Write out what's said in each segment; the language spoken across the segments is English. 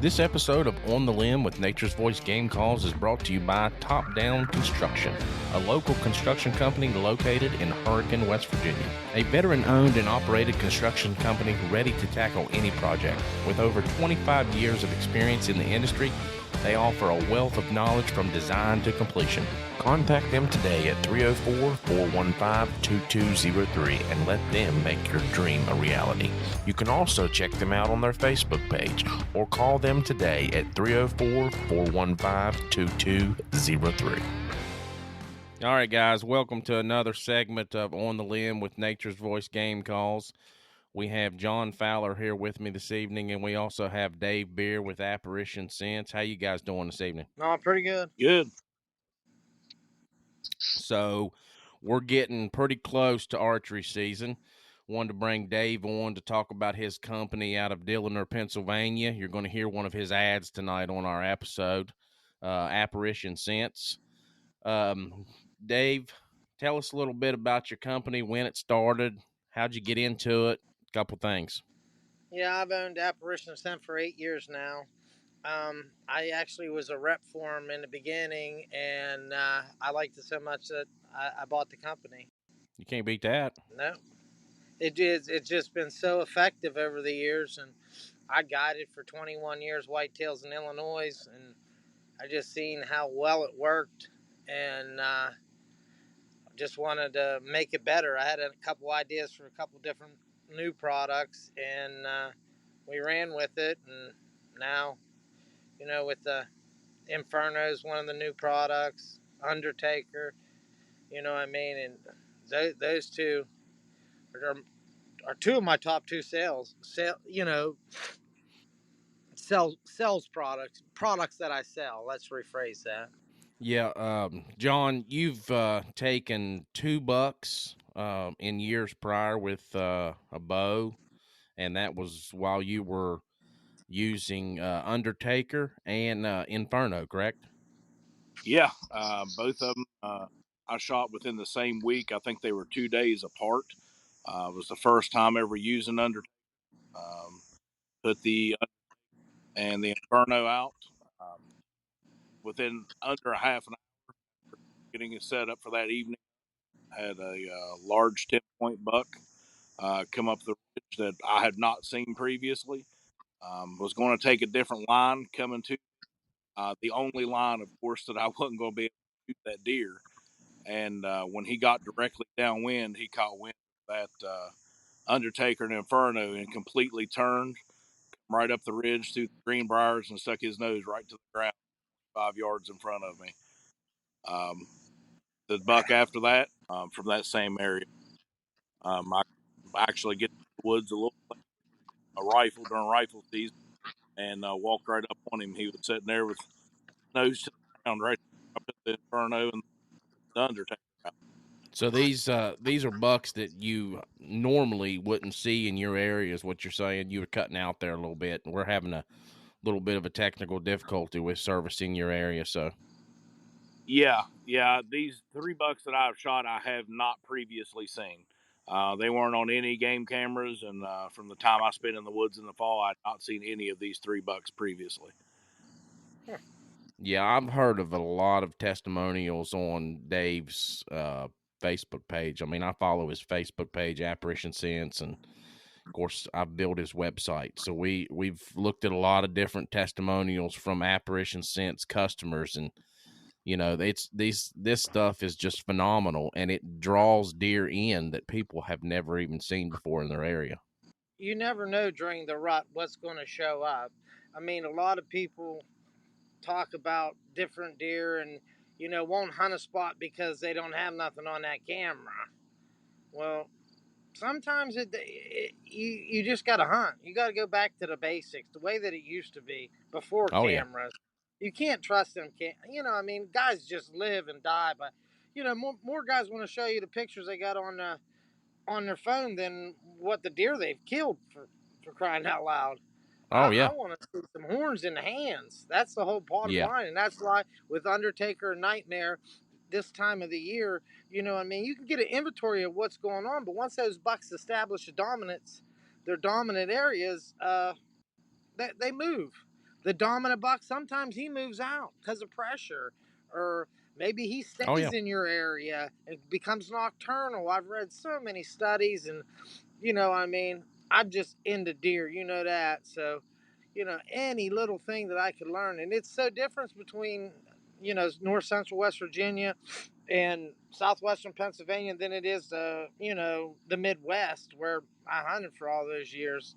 This episode of On the Limb with Nature's Voice Game Calls is brought to you by Top Down Construction, a local construction company located in Hurricane, West Virginia. A veteran-owned and operated construction company ready to tackle any project. With over 25 years of experience in the industry, they offer a wealth of knowledge from design to completion. Contact them today at 304-415-2203 and let them make your dream a reality. You can also check them out on their Facebook page or call them today at 304-415-2203. All right, guys, welcome to another segment of On the Limb with Nature's Voice Game Calls. We have John Fowler here with me this evening, and we also have Dave Bierer with Apparition Sense. How you guys doing this evening? No, pretty good. Good. So we're getting pretty close to archery season. Wanted to bring Dave on to talk about his company out of Dilliner, Pennsylvania. You're going to hear one of his ads tonight on our episode, Apparition Sense. Dave, tell us a little bit about your company, when it started, how'd you get into it, a couple things. Yeah, I've owned Apparition Scent for 8 years now. I actually was a rep for him in the beginning, and I liked it so much that I bought the company. You can't beat that. No, it's just been so effective over the years, and I guided for 21 years whitetails in Illinois, and I just seen how well it worked, and just wanted to make it better. I had a couple ideas for a couple different new products, and we ran with it, and now, with the Inferno is one of the new products, Undertaker, and those two are two of my top two sales products that I sell. Let's rephrase that. Yeah, John, you've taken $2 in years prior with a bow, and that was while you were using Undertaker and Inferno, correct? Yeah, both of them I shot within the same week. I think they were 2 days apart. It was the first time ever using Undertaker. Put the and the Inferno out within under a half an hour, getting it set up for that evening. Had a large 10-point buck come up the ridge that I had not seen previously. Was going to take a different line coming to the only line, of course, that I wasn't going to be able to shoot that deer. And when he got directly downwind, he caught wind of that Undertaker and Inferno and completely turned right up the ridge through the greenbriers and stuck his nose right to the ground 5 yards in front of me. The buck after that, from that same area, I actually get to the woods a little later, a rifle during rifle season, and walked right up on him. He was sitting there with nose to the ground right up at the Inferno and the Undertaker. So these are bucks that you normally wouldn't see in your area, is what you're saying. You were cutting out there a little bit, and we're having a little bit of a technical difficulty with servicing your area. So Yeah. These 3 bucks that I've shot, I have not previously seen. They weren't on any game cameras, and from the time I spent in the woods in the fall, I'd not seen any of these 3 bucks previously. yeah, I've heard of a lot of testimonials on Dave's Facebook page. I mean, I follow his Facebook page, Apparition Sense, and of course, I've built his website. So we've looked at a lot of different testimonials from Apparition Sense customers, and this stuff is just phenomenal, and it draws deer in that people have never even seen before in their area. You never know during the rut what's going to show up. I mean, a lot of people talk about different deer and won't hunt a spot because they don't have nothing on that camera. Well, sometimes you just got to hunt. You got to go back to the basics, the way that it used to be before cameras. Yeah. You can't trust them. Guys just live and die, but more guys want to show you the pictures they got on their phone than what the deer they've killed, for crying out loud. Oh, yeah. I want to see some horns in the hands. That's the whole bottom line. And that's why with Undertaker and Nightmare, this time of the year, you can get an inventory of what's going on. But once those bucks establish their dominant areas, they move. The dominant buck, sometimes he moves out because of pressure, or maybe he Oh yeah. stays in your area and becomes nocturnal. I've read so many studies, and I mean, I'm just into deer, that. So, any little thing that I could learn, and it's so different between, north central West Virginia and southwestern Pennsylvania than it is, the Midwest where I hunted for all those years.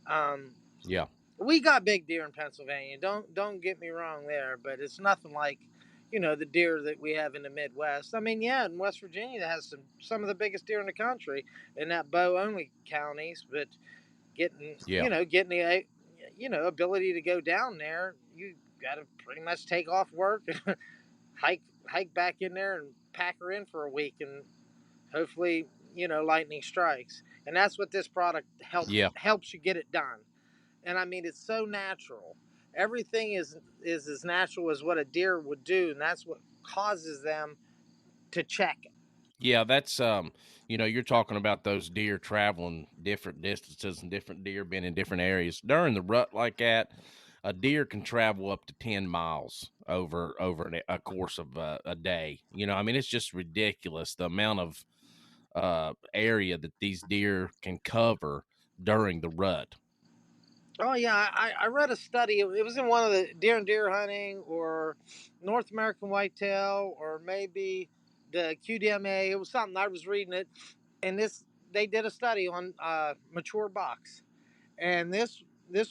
Um, Yeah. we got big deer in Pennsylvania. Don't get me wrong there, but it's nothing like, the deer that we have in the Midwest. I mean, yeah, in West Virginia that has some of the biggest deer in the country in that bow only counties. But getting Yeah. getting the ability to go down there, you got to pretty much take off work, hike back in there and pack her in for a week, and hopefully lightning strikes. And that's what this product Yeah. helps you get it done. And I mean, it's so natural. Everything is as natural as what a deer would do, and that's what causes them to check it. Yeah, that's you're talking about those deer traveling different distances and different deer being in different areas. During the rut like that, a deer can travel up to 10 miles over a course of a day. I mean, it's just ridiculous the amount of area that these deer can cover during the rut. Oh yeah, I read a study. It was in one of the deer hunting or North American whitetail or maybe the QDMA. It was something I was reading it, and they did a study on mature bucks. And this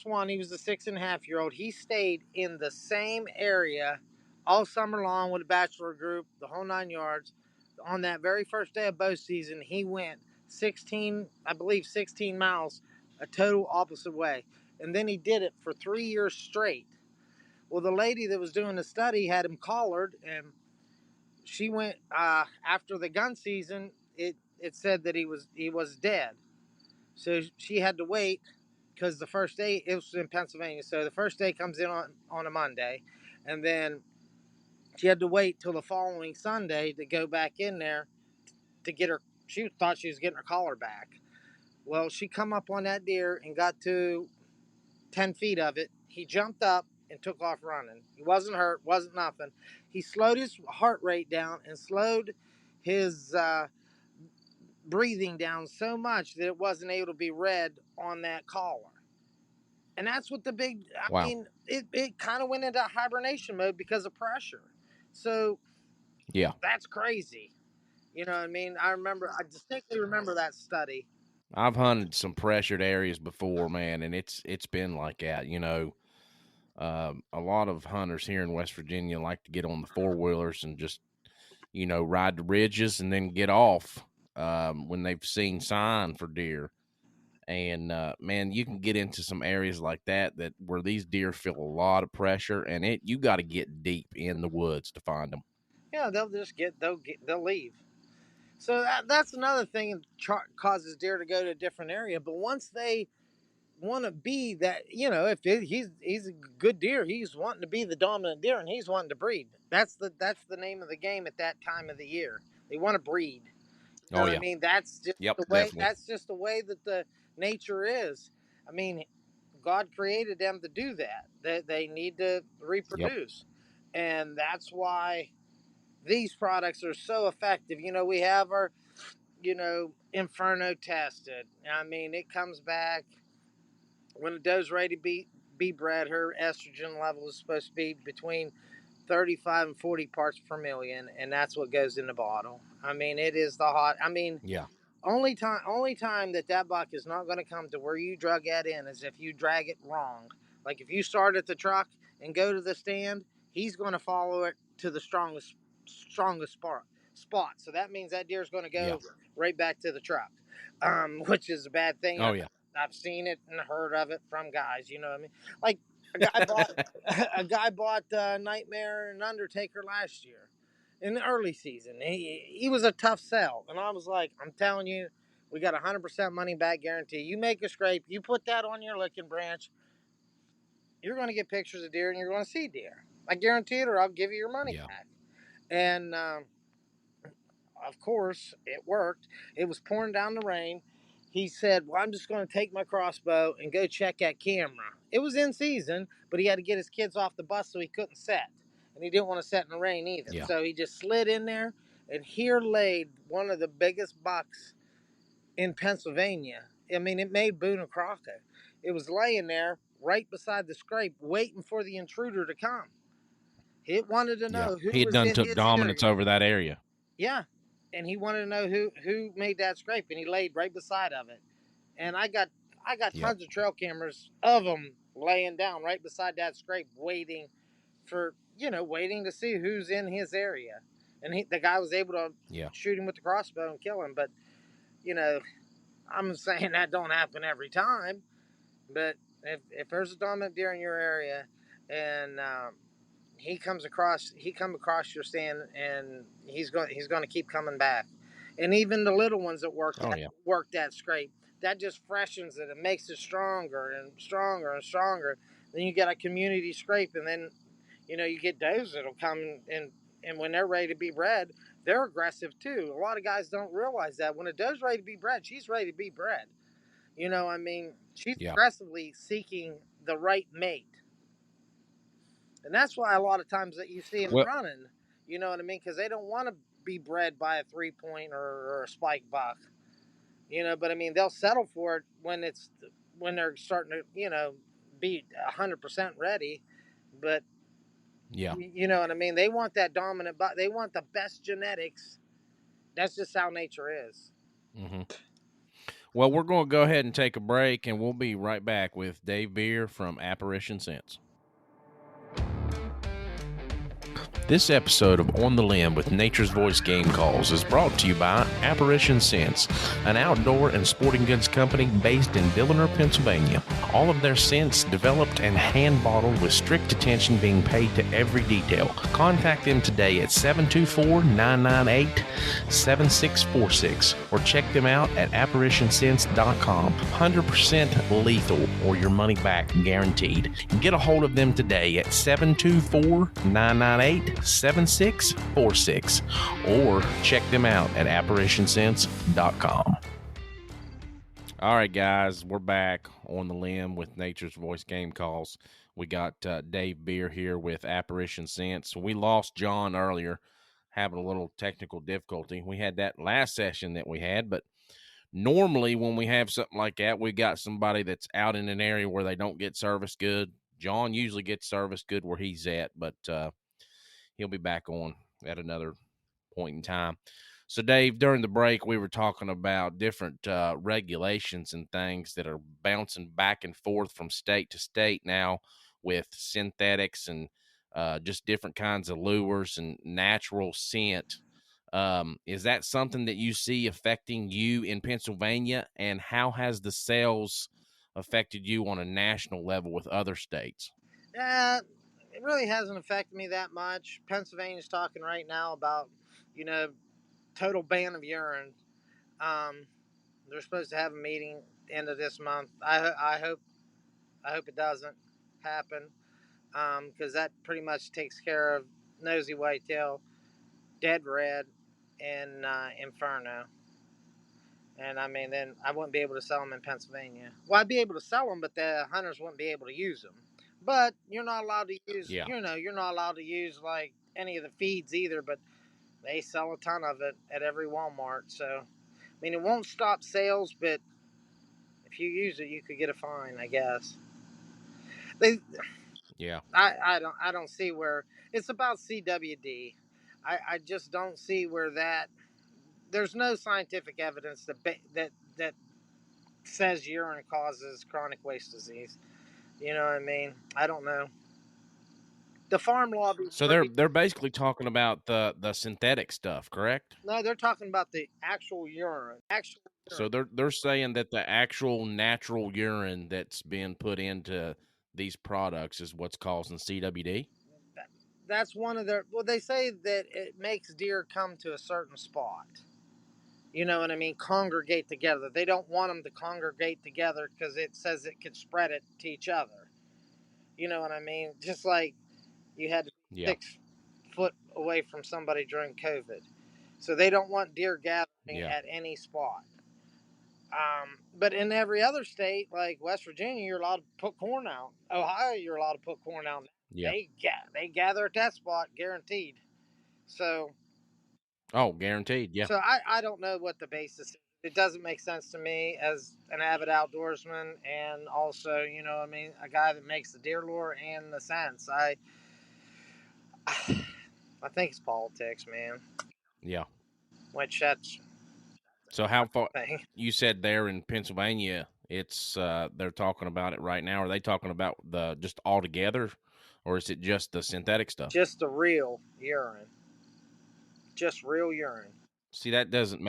one, he was a 6.5-year-old. He stayed in the same area all summer long with a bachelor group, the whole 9 yards. On that very first day of bow season, he went 16, I believe 16 miles, a total opposite way. And then he did it for 3 years straight. Well, the lady that was doing the study had him collared, and she went after the gun season. It said that he was dead. So she had to wait because the first day it was in Pennsylvania. So the first day comes in on a Monday, and then she had to wait till the following Sunday to go back in there to get her. She thought she was getting her collar back. Well, she come up on that deer and got to 10 feet of it. He jumped up and took off running. He wasn't hurt, wasn't nothing. He slowed his heart rate down and slowed his breathing down so much that it wasn't able to be read on that collar. And that's what the big, I Wow. mean, it kind of went into hibernation mode because of pressure. So Yeah. that's crazy. You know what I mean? I distinctly remember that study. I've hunted some pressured areas before, man, and it's been like that. A lot of hunters here in West Virginia like to get on the four wheelers and just ride the ridges and then get off when they've seen sign for deer. And man, you can get into some areas like that where these deer feel a lot of pressure, and you got to get deep in the woods to find them. Yeah, they'll leave. So that's another thing that causes deer to go to a different area. But once they want to be that, if he's a good deer, he's wanting to be the dominant deer, and he's wanting to breed. That's the name of the game at that time of the year. They want to breed. You know Oh what I yeah. mean? That's just Yep. the way. Definitely. That's just the way that the nature is. I mean, God created them to do that. They need to Yep. reproduce, and that's why these products are so effective. We have our, Inferno tested. I mean, it comes back when a doe's ready to be bred. Her estrogen level is supposed to be between 35 and 40 parts per million, and that's what goes in the bottle. I mean, it is the hot. I mean, Yeah. only time that buck is not going to come to where you drug that in is if you drag it wrong. Like if you start at the truck and go to the stand, he's going to follow it to the strongest spot. So that means that deer is going to Yeah. go right back to the truck, which is a bad thing. Oh yeah. I've seen it and heard of it from guys. You know what I mean? Like a guy bought Nightmare and Undertaker last year in the early season. He was a tough sell, and I was like, I'm telling you, we got 100% money back guarantee. You make a scrape, you put that on your licking branch, you're going to get pictures of deer, and you're going to see deer. I guarantee it, or I'll give you your money Yeah. back. And of course, it worked. It was pouring down the rain. he said, "Well, I'm just going to take my crossbow and go check that camera." It was in season, but he had to get his kids off the bus, so he couldn't set, and he didn't want to set in the rain either. Yeah. So he just slid in there, and here laid one of the biggest bucks in Pennsylvania. I mean, it made Boone and Crockett. It was laying there right beside the scrape, waiting for the intruder to come. It wanted to know who He had was done in took his dominance area. over that area. Yeah, and he wanted to know who made that scrape, and he laid right beside of it. And I got Yep. tons of trail cameras of them laying down right beside that scrape, waiting for waiting to see who's in his area. And the guy was able to Yeah. shoot him with the crossbow and kill him. But you know, I'm saying that don't happen every time. But if there's a dominant deer in your area, and he come across your stand, and he's going to keep coming back. And even the little ones that work that scrape, that just freshens it and makes it stronger and stronger and stronger. Then you get a community scrape, and then you get does that'll come, and when they're ready to be bred, they're aggressive too. A lot of guys don't realize that when a doe's ready to be bred, she's ready to be bred. I mean, she's aggressively seeking the right mate. And that's why a lot of times that you see them running, you know what I mean? Because they don't want to be bred by a 3-point or a spike buck, But I mean, they'll settle for it when they're starting to, be 100% ready. But you know what I mean? They want that dominant buck. They want the best genetics. That's just how nature is. Mm-hmm. Well, we're going to go ahead and take a break, and we'll be right back with Dave Bierer from Apparition Sense. This episode of On the Limb with Nature's Voice Game Calls is brought to you by Apparition Scents, an outdoor and sporting goods company based in Bieler, Pennsylvania. All of their scents developed and hand bottled with strict attention being paid to every detail. Contact them today at 724-998-7646 or check them out at apparitionsense.com. 100% lethal or your money back guaranteed. Get a hold of them today at 724-998-7646 or check them out at apparitionsense.com. All right, guys, we're back on the limb with Nature's Voice Game Calls. We got Dave Bierer here with Apparition Sense. We lost John earlier, having a little technical difficulty. We had that last session that we had, but normally when we have something like that, we got somebody that's out in an area where they don't get service good. John usually gets service good where he's at, but he'll be back on at another point in time. So, Dave, during the break, we were talking about different regulations and things that are bouncing back and forth from state to state now with synthetics and just different kinds of lures and natural scent. Is that something that you see affecting you in Pennsylvania? And how has the sales affected you on a national level with other states? It really hasn't affected me that much. Pennsylvania's talking right now about, total ban of urine. They're supposed to have a meeting end of this month. I hope it doesn't happen, because that pretty much takes care of nosy whitetail, dead red, and inferno. And I mean, then I wouldn't be able to sell them in Pennsylvania. Well, I'd be able to sell them, but the hunters wouldn't be able to use them. But you're not allowed to use, you're not allowed to use like any of the feeds either. But they sell a ton of it at every Walmart. So, I mean, it won't stop sales, but if you use it, you could get a fine, I guess. I don't see where it's about CWD. I just don't see where that. There's no scientific evidence that says urine causes chronic waste disease. You know what I mean? I don't know. The farm lobby. So they're basically talking about the synthetic stuff, correct? No, they're talking about the actual urine. So they're saying that the actual natural urine that's being put into these products is what's causing CWD. That's one of their. Well, they say that it makes deer come to a certain spot. You know what I mean? Congregate together. They don't want them to congregate together because it says it could spread it to each other. You know what I mean? Just like you had to be 6 foot away from somebody during COVID. So they don't want deer gathering at any spot. But in every other state, like West Virginia, you're allowed to put corn out. Ohio, you're allowed to put corn out. Yeah. They gather at that spot, guaranteed. So Oh, guaranteed. Yeah. I don't know what the basis is. It doesn't make sense to me as an avid outdoorsman, and also, I mean, a guy that makes the deer lure and the scents. I think it's politics, man. Yeah. Which that's So how far the thing. you said there in Pennsylvania, it's they're talking about it right now. Are they talking about the just all together, or is it just the synthetic stuff? Just the real urine. Just real urine. See, that doesn't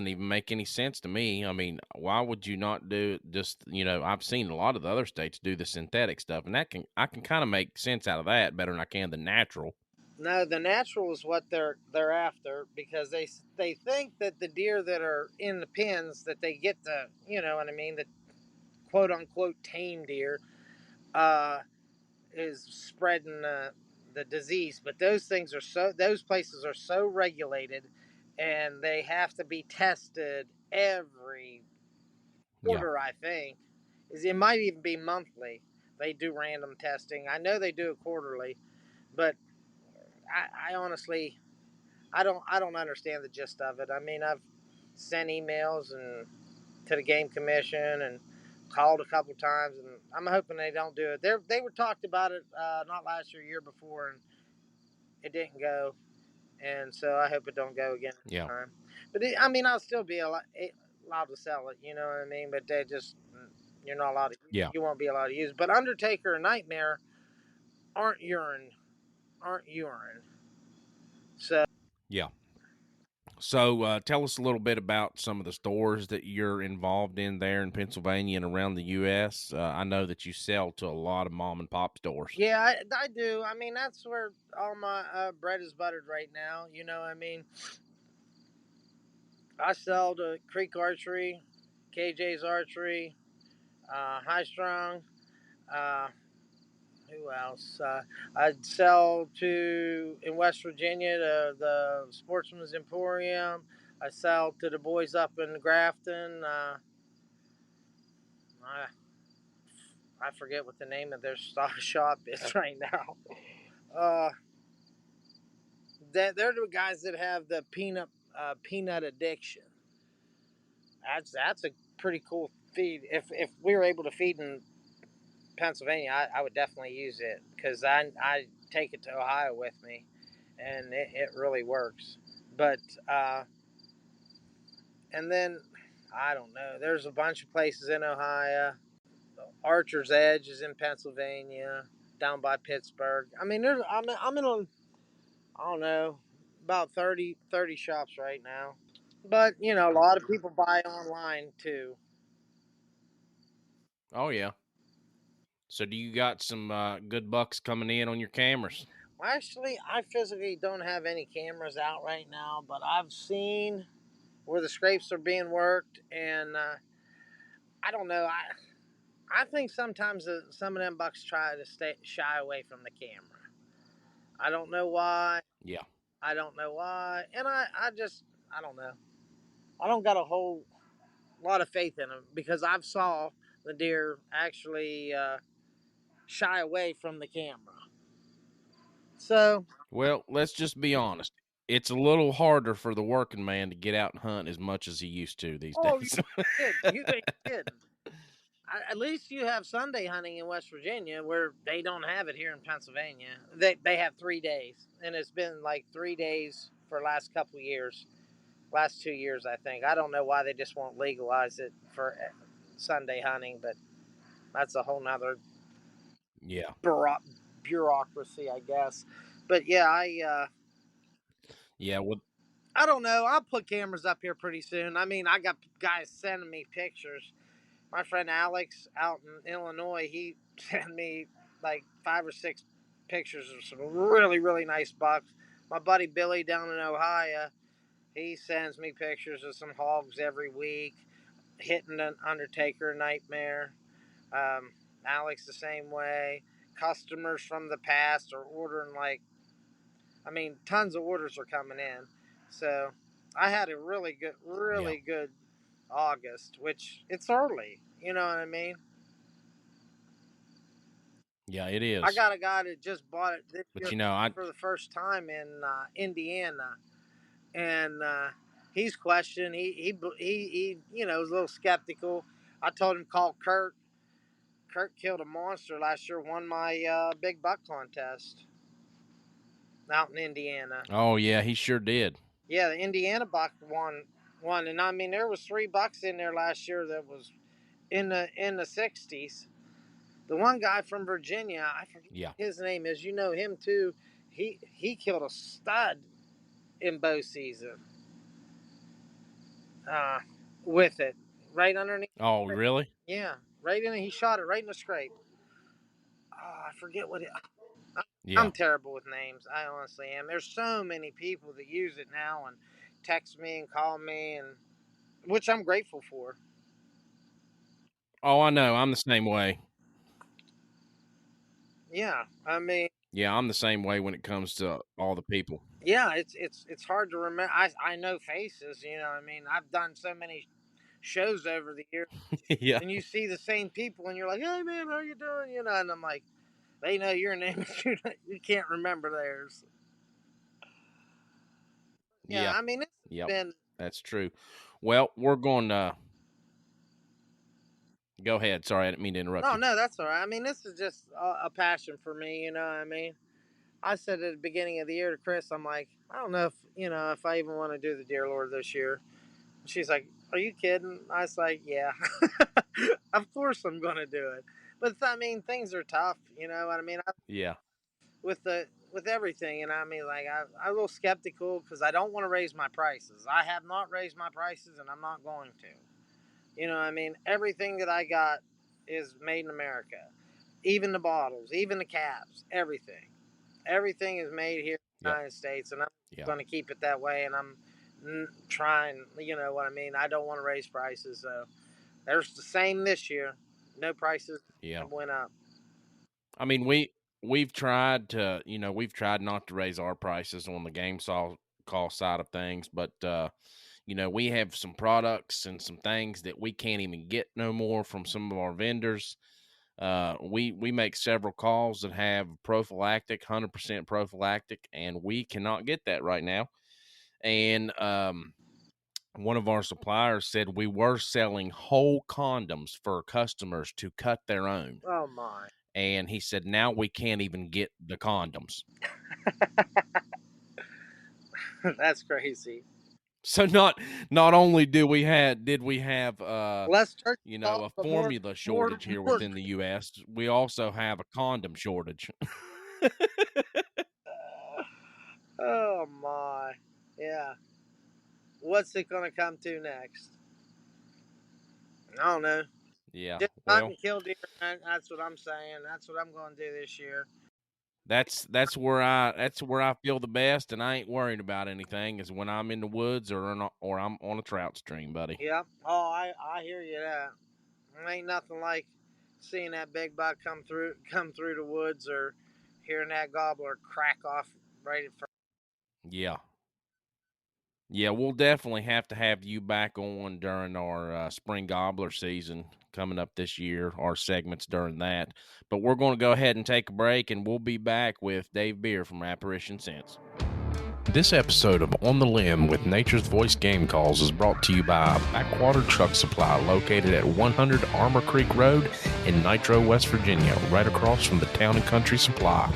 even make any sense to me. I mean, why would you not do just, I've seen a lot of the other states do the synthetic stuff, and I can kind of make sense out of that better than I can the natural. No, the natural is what they're after because they think that the deer that are in the pens that they get the what I mean, the quote unquote tame deer uh, is spreading the disease. But those places are so regulated, and they have to be tested every Yeah. quarter. I think it might even be monthly. They do random testing. I know they do it quarterly, but I honestly I don't understand the gist of it. I mean, I've sent emails and to the game commission and called a couple times, and I'm hoping they don't do it. They were talked about it not last year, year before, and it didn't go. And so I hope it don't go again this Yeah. time. But I mean, I'll still be allowed to sell it. You know what I mean? But they just you're not allowed to. Yeah. You won't be allowed to use. But Undertaker and Nightmare aren't urine. Aren't urine. So Yeah. So tell us a little bit about some of the stores that you're involved in there in Pennsylvania and around the U.S. I know that you sell to a lot of mom and pop stores. yeah, I do. I mean, that's where all my bread is buttered right now. You know, I mean, I sell to Creek Archery, KJ's Archery, High Strung. Uh, who else? I'd sell to in West Virginia to the Sportsman's Emporium. I sell to the boys up in Grafton. I, I forget what the name of their shop is right now. Uh, they're the guys that have the peanut addiction. That's a pretty cool feed. If we were able to feed in Pennsylvania, I would definitely use it because I take it to Ohio with me, and it really works. But and then I don't know. There's a bunch of places in Ohio. Archer's Edge is in Pennsylvania, down by Pittsburgh. I mean, I'm in a I don't know about 30 shops right now. But a lot of people buy online too. Oh yeah. So do you got some good bucks coming in on your cameras? Well, actually, I physically don't have any cameras out right now, but I've seen where the scrapes are being worked, and I don't know. I think sometimes some of them bucks try to stay shy away from the camera. I don't know why. Yeah. I don't know why, and I just I don't know. I don't got a whole lot of faith in them because I've saw the deer actually shy away from the camera. So Well, let's just be honest. It's a little harder for the working man to get out and hunt as much as he used to these oh, days. you ain't kidding. At least you have Sunday hunting in West Virginia, where they don't have it here in Pennsylvania. They have 3 days, and it's been like 3 days for the last couple of years, last 2 years, I think. I don't know why they just won't legalize it for Sunday hunting, but that's a whole nother Yeah. bureaucracy, I guess. But yeah, Yeah. Well, I don't know. I'll put cameras up here pretty soon. I mean, I got guys sending me pictures. My friend Alex out in Illinois, he sent me like 5 or 6 pictures of some really, really nice bucks. My buddy Billy down in Ohio, he sends me pictures of some hogs every week, hitting an Undertaker nightmare. Alex the same way. Customers from the past are ordering I mean, tons of orders are coming in. So I had a yeah. really good August, which it's early. You know what I mean? Yeah, it I is. got a guy that just bought it this But year you know, I for the first time in Indiana, and he's questioning. He was a little skeptical. I told him call Kurt. Kurt killed a monster last year. Won my big buck contest out in Indiana. oh yeah, he sure did. Yeah, the Indiana buck won, and I mean there was 3 bucks in there last year that was in the 60s. The one guy from Virginia, I forget Yeah. his name is. You know him too. He killed a stud in bow season. Uh, with it right underneath. Oh, really? Yeah, right in. He shot it right in the scrape. Oh, I forget what it. Yeah. I'm terrible with names. I honestly am. There's so many people that use it now and text me and call me, and which I'm grateful for. Oh, I know. I'm the same way. Yeah, I mean, Yeah, I'm the same way when it comes to all the people. yeah, it's hard to remember. I know faces. You know, what I mean, I've done so many shows over the years, Yeah. and you see the same people, and you're like, "Hey, man, how you doing?" You know, and I'm like, they know your name, you can't remember theirs. Yeah, Yeah. I mean, it's Yep. been. That's true. Well, we're going to go ahead. Sorry, I didn't mean to interrupt No, you. no, that's all right. I mean, this is just a passion for me. You know what I mean? I said at the beginning of the year to Chris, I'm like, I don't know if I even want to do the Deer Lord this year. She's like, "Are you kidding?" I was like, "Yeah, of course I'm gonna do it." But I mean, things are tough. You know what I mean? Yeah. With everything, and I mean, like I'm a little skeptical because I don't want to raise my prices. I have not raised my prices, and I'm not going to. You know what I mean? Everything that I got is made in America, even the bottles, even the caps, everything. Everything is made here in the Yep. United States, and I'm Yeah. going to keep it that way. And I'm trying, you know what I mean? I don't want to raise prices. So there's the same this year. No prices Yeah. went up. I mean, we've tried to, we've tried not to raise our prices on the game call side of things, but we have some products and some things that we can't even get no more from some of our vendors. We make several calls that have prophylactic, 100% prophylactic, and we cannot get that right now. And one of our suppliers said we were selling whole condoms for customers to cut their own. Oh my! And he said now we can't even get the condoms. That's crazy. So not only did we have Less turkey a calls, but formula shortage here more. within the US, we also have a condom shortage. Oh my! Yeah. What's it gonna come to next? I don't know. Yeah, Just hunt well, and kill deer. That's what I'm saying. That's what I'm going to do this year. that's where I feel the best, and I ain't worried about anything. Is when I'm in the woods or I'm on a trout stream, buddy. Yep. Oh, I hear you. That ain't nothing like seeing that big buck come through the woods or hearing that gobbler crack off right in front. Yeah, yeah, we'll definitely have to have you back on during our spring gobbler season coming up this year. Our segments during that, but we're going to go ahead and take a break, and we'll be back with Dave Bierer from Apparition Sense. This episode of On the Limb with Nature's Voice Game Calls is brought to you by Backwater Truck Supply, located at 100 Armor Creek Road in Nitro, West Virginia, right across from the Town and Country Supply.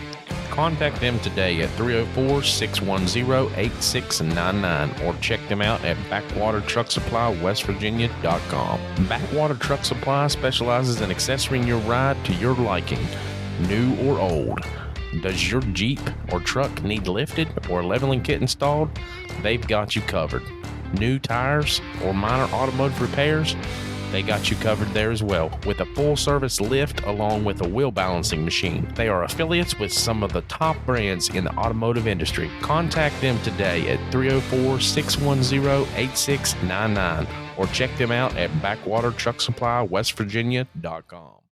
Contact them today at 304-610-8699 or check them out at backwatertrucksupply.westvirginia.com. Backwater Truck Supply specializes in accessoring your ride to your liking, new or old. Does your Jeep or truck need lifted or a leveling kit installed? They've got you covered. New tires or minor automotive repairs? They got you covered there as well, with a full-service lift along with a wheel balancing machine. They are affiliates with some of the top brands in the automotive industry. Contact them today at 304-610-8699 or check them out at backwatertrucksupply.westvirginia.com.